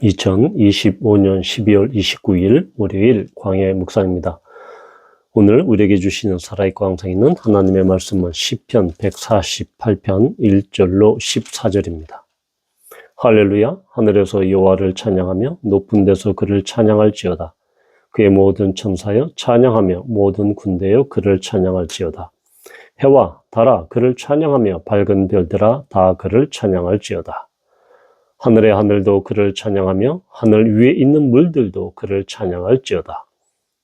2025년 12월 29일 월요일 광야의 묵상입니다. 오늘 우리에게 주시는 살아있고 항상 있는 하나님의 말씀은 시편 148편 1절로 14절입니다. 할렐루야, 하늘에서 여호와를 찬양하며 높은 데서 그를 찬양할지어다. 그의 모든 천사여 찬양하며 모든 군대여 그를 찬양할지어다. 해와 달아 그를 찬양하며 밝은 별들아 다 그를 찬양할지어다. 하늘의 하늘도 그를 찬양하며 하늘 위에 있는 물들도 그를 찬양할지어다.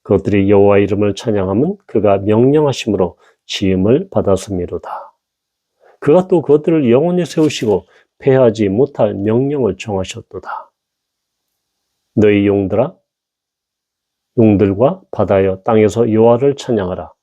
그것들이 여호와 이름을 찬양함은 그가 명령하심으로 지음을 받았음이로다. 그가 또 그것들을 영원히 세우시고 패하지 못할 명령을 정하셨도다. 너희 용들과 바다여 땅에서 여호와를 찬양하라.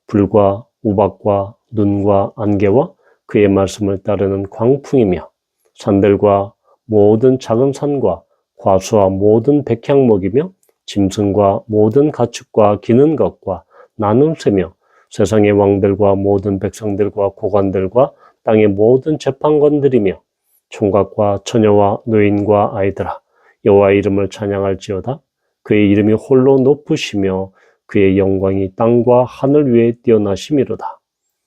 불과 우박과 눈과 안개와 그의 말씀을 따르는 광풍이며 산들과 모든 작은 산과 과수와 모든 백향목이며 짐승과 모든 가축과 기는 것과 나는 새며 세상의 왕들과 모든 백성들과 고관들과 땅의 모든 재판관들이며 총각과 처녀와 노인과 아이들아 여호와 이름을 찬양할지어다. 그의 이름이 홀로 높으시며 그의 영광이 땅과 하늘 위에 뛰어나심이로다.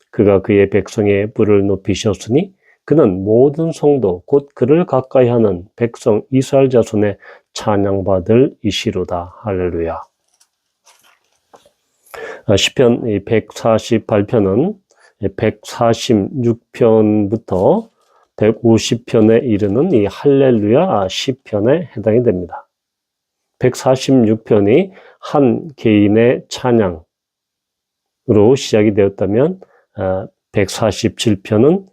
그가 그의 백성의 부를 높이셨으니 그는 모든 성도 곧 그를 가까이 하는 백성 이스라엘 자손의 찬양받을 이시로다. 할렐루야. 시편 148편은 146편부터 150편에 이르는 이 할렐루야 시편에 해당이 됩니다. 146편이 한 개인의 찬양으로 시작이 되었다면 147편은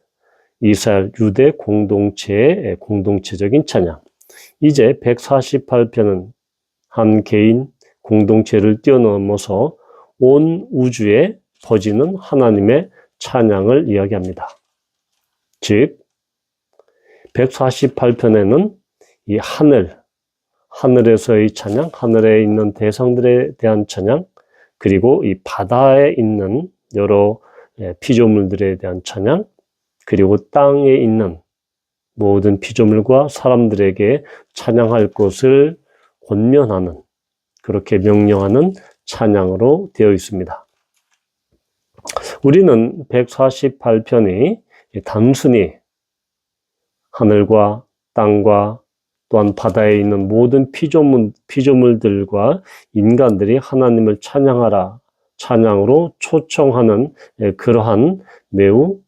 이스라엘 유대 공동체의 공동체적인 찬양. 이제 148편은 한 개인 공동체를 뛰어넘어서 온 우주에 퍼지는 하나님의 찬양을 이야기합니다. 즉 148편에는 이 하늘에서의 찬양, 하늘에 있는 대상들에 대한 찬양, 그리고 이 바다에 있는 여러 피조물들에 대한 찬양, 그리고 땅에 있는 모든 피조물과 사람들에게 찬양할 것을 권면하는, 그렇게 명령하는 찬양으로 되어 있습니다. 우리는 148편이 단순히 하늘과 땅과 또한 바다에 있는 모든 피조물들과 인간들이 하나님을 찬양하라, 찬양으로 초청하는 그러한 매우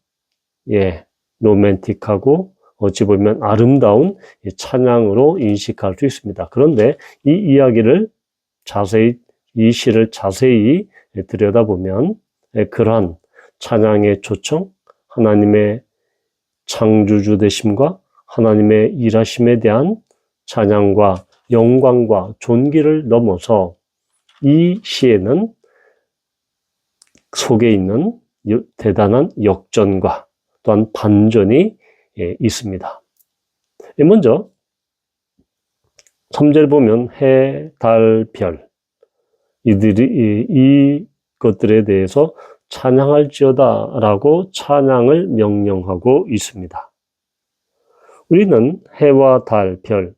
로맨틱하고 어찌 보면 아름다운 찬양으로 인식할 수 있습니다. 그런데 이 이야기를 이 시를 자세히 들여다보면 그러한 찬양의 초청, 하나님의 창조주 되심과 하나님의 일하심에 대한 찬양과 영광과 존귀를 넘어서 이 시에는 속에 있는 대단한 역전과 또한 반전이 있습니다. 먼저 3절 보면 해, 달, 별 이것들에 대해서 찬양할지어다 라고 찬양을 명령하고 있습니다. 우리는 해와 달, 별,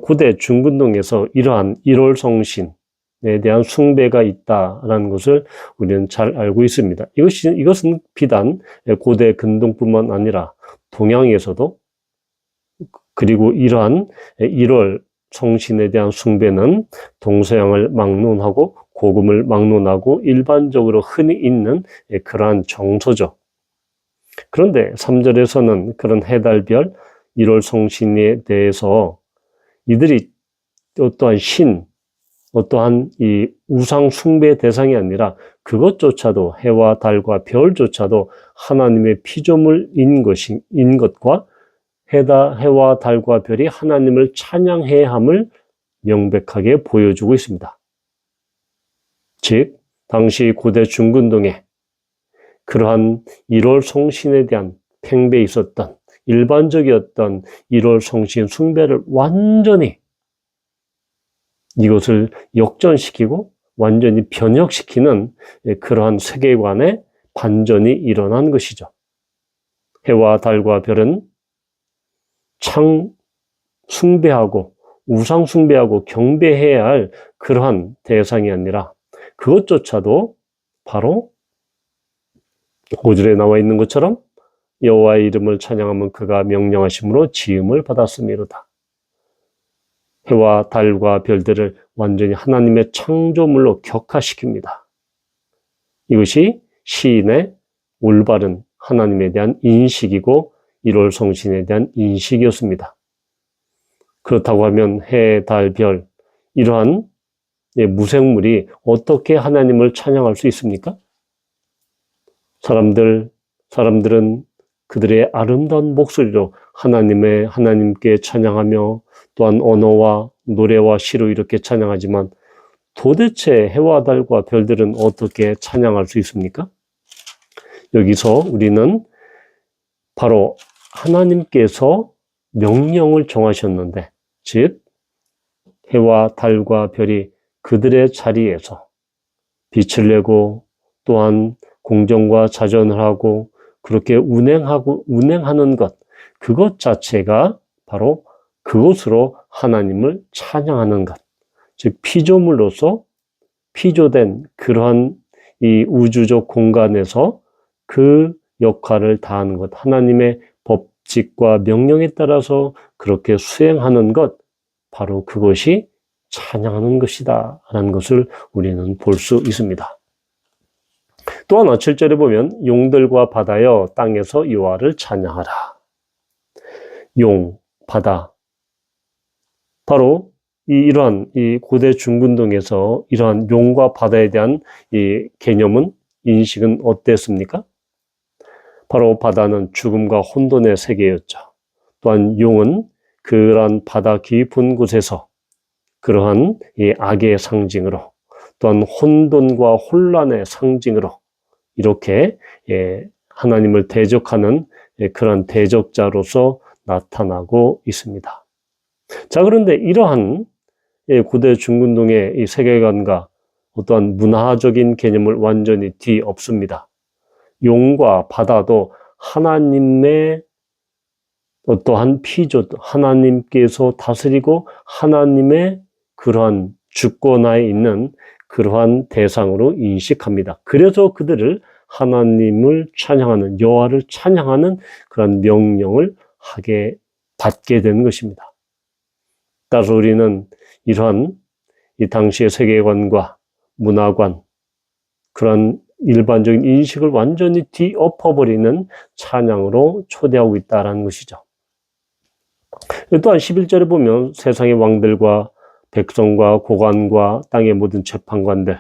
고대 중근동에서 이러한 일월성신에 대한 숭배가 있다라는 것을 우리는 잘 알고 있습니다. 이것은 비단 고대 근동뿐만 아니라 동양에서도, 그리고 이러한 일월 성신에 대한 숭배는 동서양을 막론하고 복음을 막론하고 일반적으로 흔히 있는 그러한 정서죠. 그런데 3절에서는 그런 해달별, 일월 성신에 대해서 이들이 어떠한 이 우상 숭배 대상이 아니라 그것조차도 해와 달과 별조차도 하나님의 피조물인 것과 해와 달과 별이 하나님을 찬양해야 함을 명백하게 보여주고 있습니다. 즉 당시 고대 중근동에 그러한 일월 성신에 대한 팽배에 있었던 일반적이었던 일월 성신 숭배를 완전히 이것을 역전시키고 완전히 변혁시키는 그러한 세계관의 반전이 일어난 것이죠. 해와 달과 별은 숭배하고 우상 숭배하고 경배해야 할 그러한 대상이 아니라 그것조차도 바로 5절에 나와 있는 것처럼 여호와의 이름을 찬양하면 그가 명령하심으로 지음을 받았음이로다. 해와 달과 별들을 완전히 하나님의 창조물로 격화시킵니다. 이것이 시인의 올바른 하나님에 대한 인식이고 1월 성신에 대한 인식이었습니다. 그렇다고 하면 해, 달, 별 이러한 무생물이 어떻게 하나님을 찬양할 수 있습니까? 사람들은 그들의 아름다운 목소리로 하나님께 찬양하며 또한 언어와 노래와 시로 이렇게 찬양하지만 도대체 해와 달과 별들은 어떻게 찬양할 수 있습니까? 여기서 우리는 바로 하나님께서 명령을 정하셨는데, 즉 해와 달과 별이 그들의 자리에서 빛을 내고 또한 공정과 자전을 하고 그렇게 운행하는 것, 그것 자체가 바로 그것으로 하나님을 찬양하는 것, 즉 피조물로서 피조된 그러한 이 우주적 공간에서 그 역할을 다하는 것, 하나님의 법칙과 명령에 따라서 그렇게 수행하는 것, 바로 그것이 찬양하는 것이다 라는 것을 우리는 볼 수 있습니다. 또 하나 7절에 보면 용들과 바다여 땅에서 여호와를 찬양하라. 용, 바다, 바로 이러한 이 고대 중근동에서 이러한 용과 바다에 대한 이 개념은, 인식은 어땠습니까? 바로 바다는 죽음과 혼돈의 세계였죠. 또한 용은 그러한 바다 깊은 곳에서 그러한 이 악의 상징으로, 또한 혼돈과 혼란의 상징으로 이렇게 하나님을 대적하는 그러한 대적자로서 나타나고 있습니다. 자, 그런데 이러한 고대 중근동의 이 세계관과 어떠한 문화적인 개념을 완전히 뒤엎습니다. 용과 바다도 하나님의 어떠한 피조, 하나님께서 다스리고 하나님의 그러한 주권하에 있는 그러한 대상으로 인식합니다. 그래서 그들을 하나님을 찬양하는, 여호와를 찬양하는 그런 명령을 받게 된 것입니다. 따라서 우리는 이러한 이 당시의 세계관과 문화관, 그런 일반적인 인식을 완전히 뒤엎어버리는 찬양으로 초대하고 있다는 것이죠. 또한 11절에 보면 세상의 왕들과 백성과 고관과 땅의 모든 재판관들,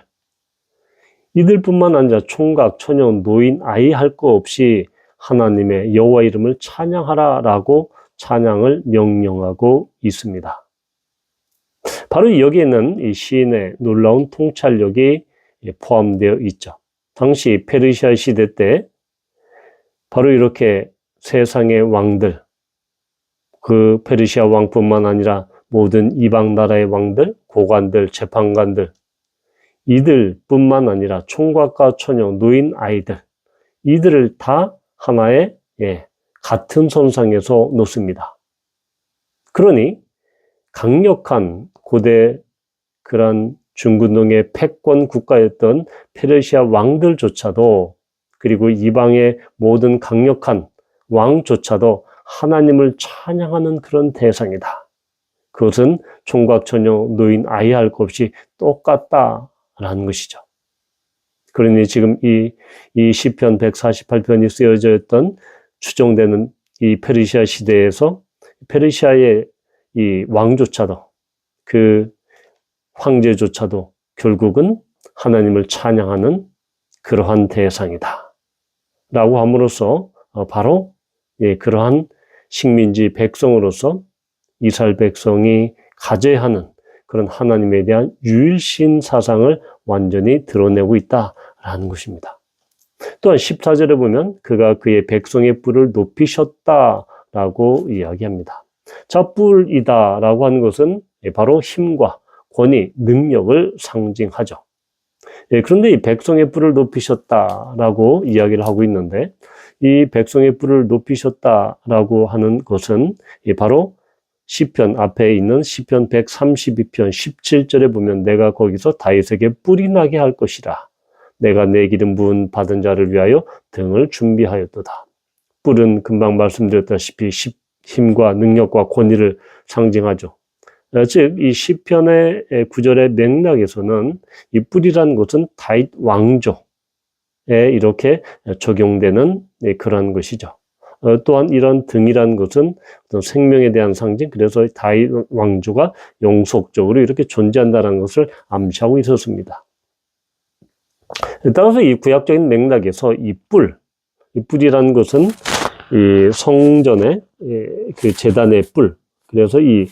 이들뿐만 아니라 총각, 처녀, 노인, 아이 할 거 없이 하나님의 여호와 이름을 찬양하라라고 찬양을 명령하고 있습니다. 바로 여기에는 이 시인의 놀라운 통찰력이 포함되어 있죠. 당시 페르시아 시대 때 바로 이렇게 세상의 왕들, 그 페르시아 왕뿐만 아니라 모든 이방 나라의 왕들, 고관들, 재판관들, 이들뿐만 아니라 총각과 처녀, 노인, 아이들, 이들을 다 하나의 같은 선상에서 놓습니다. 그러니 강력한 고대 그런 중근동의 패권 국가였던 페르시아 왕들조차도, 그리고 이방의 모든 강력한 왕조차도 하나님을 찬양하는 그런 대상이다. 그것은 총각, 처녀, 노인, 아이 할 것 없이 똑같다라는 것이죠. 그러니 지금 이 시편 148편이 쓰여져 있던 추정되는 이 페르시아 시대에서 페르시아의 이 왕조차도, 그 황제조차도 결국은 하나님을 찬양하는 그러한 대상이다 라고 함으로써 바로 그러한 식민지 백성으로서 이스라엘 백성이 가져야 하는 그런 하나님에 대한 유일신 사상을 완전히 드러내고 있다라는 것입니다. 또한 14절에 보면 그가 그의 백성의 뿔을 높이셨다라고 이야기합니다. 자, 뿔이다라고 하는 것은 바로 힘과 권위, 능력을 상징하죠. 그런데 이 백성의 뿔을 높이셨다라고 이야기를 하고 있는데, 이 백성의 뿔을 높이셨다라고 하는 것은 바로 시편 앞에 있는 시편 132편 17절에 보면 내가 거기서 다윗에게 뿔이 나게 할 것이라. 내가 내 기름 부은 받은 자를 위하여 등을 준비하였도다. 뿔은 금방 말씀드렸다시피 힘과 능력과 권위를 상징하죠. 즉, 이 시편의 구절의 맥락에서는 이 뿔이라는 것은 다윗 왕조에 이렇게 적용되는 그런 것이죠. 또한 이런 등이라는 것은 어떤 생명에 대한 상징, 그래서 다윗 왕조가 영속적으로 이렇게 존재한다는 것을 암시하고 있었습니다. 따라서 이 구약적인 맥락에서 이 뿔이라는 것은 이 성전의 그 제단의 뿔, 그래서 이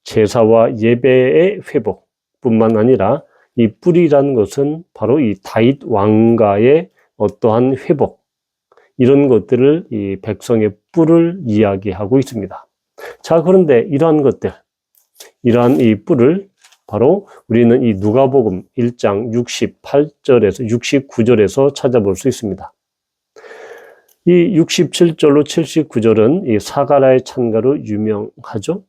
제사와 예배의 회복뿐만 아니라 이 뿔이라는 것은 바로 이 다윗 왕가의 어떠한 회복, 이런 것들을 이 백성의 뿔을 이야기하고 있습니다. 자, 그런데 이러한 것들, 이러한 이 뿔을 바로 우리는 이 누가복음 1장 68절에서 69절에서 찾아볼 수 있습니다. 이 67절로 79절은 이 사가랴의 찬가로 유명하죠.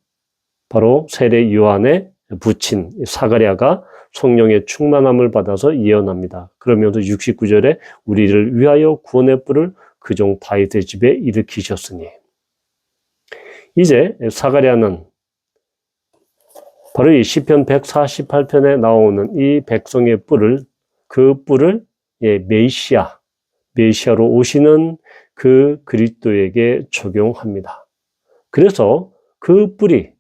바로 세례 요한의 부친 사가랴가 성령의 충만함을 받아서 예언합니다. 그러면서 69절에 우리를 위하여 구원의 뿔을 그종 다윗의 집에 일으키셨으니, 이제 사가랴는 바로 이 시편 148편에 나오는 이 백성의 뿔을, 그 뿔을 메시아로 오시는 그 그리스도에게 적용합니다. 그래서 그 뿔이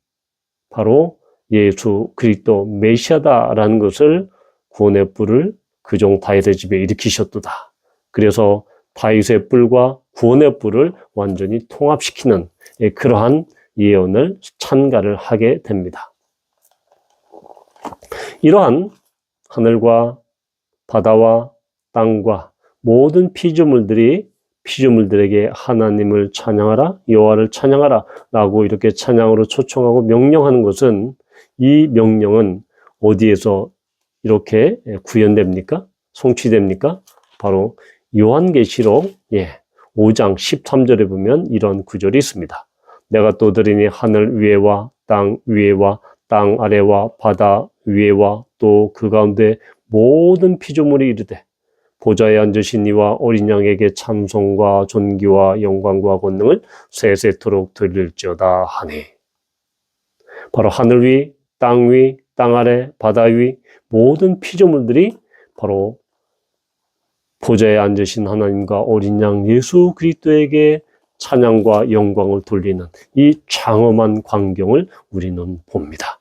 바로 예수 그리스도 메시아다라는 것을, 구원의 뿔을 그종 다윗의 집에 일으키셨도다. 그래서 다윗의 뿔과 구원의 뿔을 완전히 통합시키는 그러한 예언을 찬가를 하게 됩니다. 이러한 하늘과 바다와 땅과 모든 피조물들에게 하나님을 찬양하라, 여호와를 찬양하라 라고 이렇게 찬양으로 초청하고 명령하는 것은, 이 명령은 어디에서 이렇게 구현됩니까? 성취됩니까? 바로 요한계시록 5장 13절에 보면 이런 구절이 있습니다. 내가 또 들으니 하늘 위에와 땅 위에와 땅 아래와 바다 위에와 또 그 가운데 모든 피조물이 이르되 보좌에 앉으신 이와 어린 양에게 찬송과 존귀와 영광과 권능을 세세토록 드릴지어다 하니, 바로 하늘 위, 땅 위, 땅 아래, 바다 위 모든 피조물들이 바로 보좌에 앉으신 하나님과 어린 양 예수 그리스도에게 찬양과 영광을 돌리는 이 장엄한 광경을 우리는 봅니다.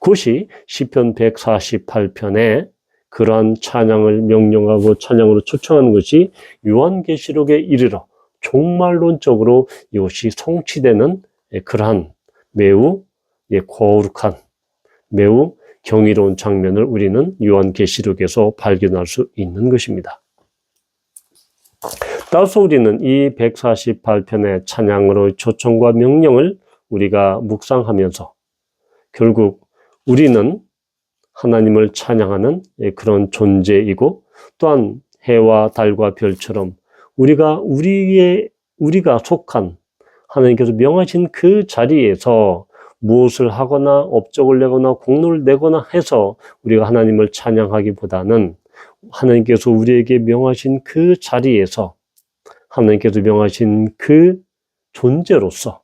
그것이 시편 148편에 그러한 찬양을 명령하고 찬양으로 초청하는 것이 요한계시록에 이르러 종말론적으로 이것이 성취되는 그러한 매우 거룩한, 매우 경이로운 장면을 우리는 요한계시록에서 발견할 수 있는 것입니다. 따라서 우리는 이 148편의 찬양으로 초청과 명령을 우리가 묵상하면서 결국 우리는 하나님을 찬양하는 그런 존재이고, 또한 해와 달과 별처럼 우리가 속한 하나님께서 명하신 그 자리에서 무엇을 하거나 업적을 내거나 공로를 내거나 해서 우리가 하나님을 찬양하기보다는, 하나님께서 우리에게 명하신 그 자리에서 하나님께서 명하신 그 존재로서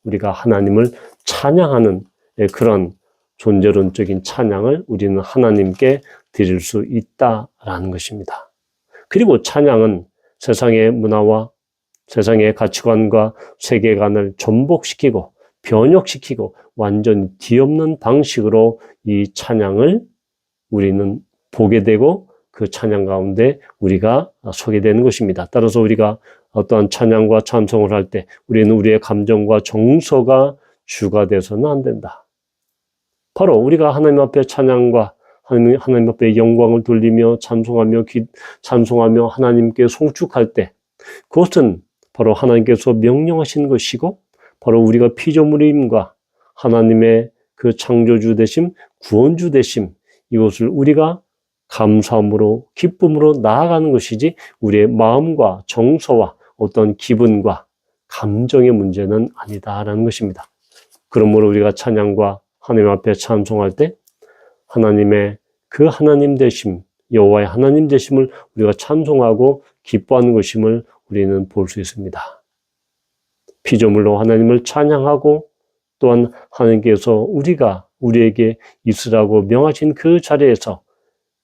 우리가 하나님을 찬양하는 그런 존재론적인 찬양을 우리는 하나님께 드릴 수 있다라는 것입니다. 그리고 찬양은 세상의 문화와 세상의 가치관과 세계관을 전복시키고 변혁시키고 완전히 뒤엎는 방식으로 이 찬양을 우리는 보게 되고 그 찬양 가운데 우리가 서게 되는 것입니다. 따라서 우리가 어떠한 찬양과 찬송을 할 때 우리는 우리의 감정과 정서가 주가 돼서는 안 된다. 바로 우리가 하나님 앞에 찬양과 하나님 앞에 영광을 돌리며 찬송하며 하나님께 송축할 때, 그것은 바로 하나님께서 명령하신 것이고, 바로 우리가 피조물임과 하나님의 그 창조주 되심, 구원주 되심, 이것을 우리가 감사함으로 기쁨으로 나아가는 것이지, 우리의 마음과 정서와 어떤 기분과 감정의 문제는 아니다라는 것입니다. 그러므로 우리가 찬양과 하나님 앞에 찬송할 때 하나님의 그 하나님 되심, 여호와의 하나님 되심을 우리가 찬송하고 기뻐하는 것임을 우리는 볼 수 있습니다. 피조물로 하나님을 찬양하고 또한 하나님께서 우리에게 있으라고 명하신 그 자리에서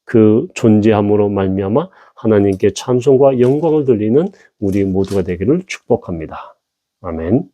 그 존재함으로 말미암아 하나님께 찬송과 영광을 돌리는 우리 모두가 되기를 축복합니다. 아멘.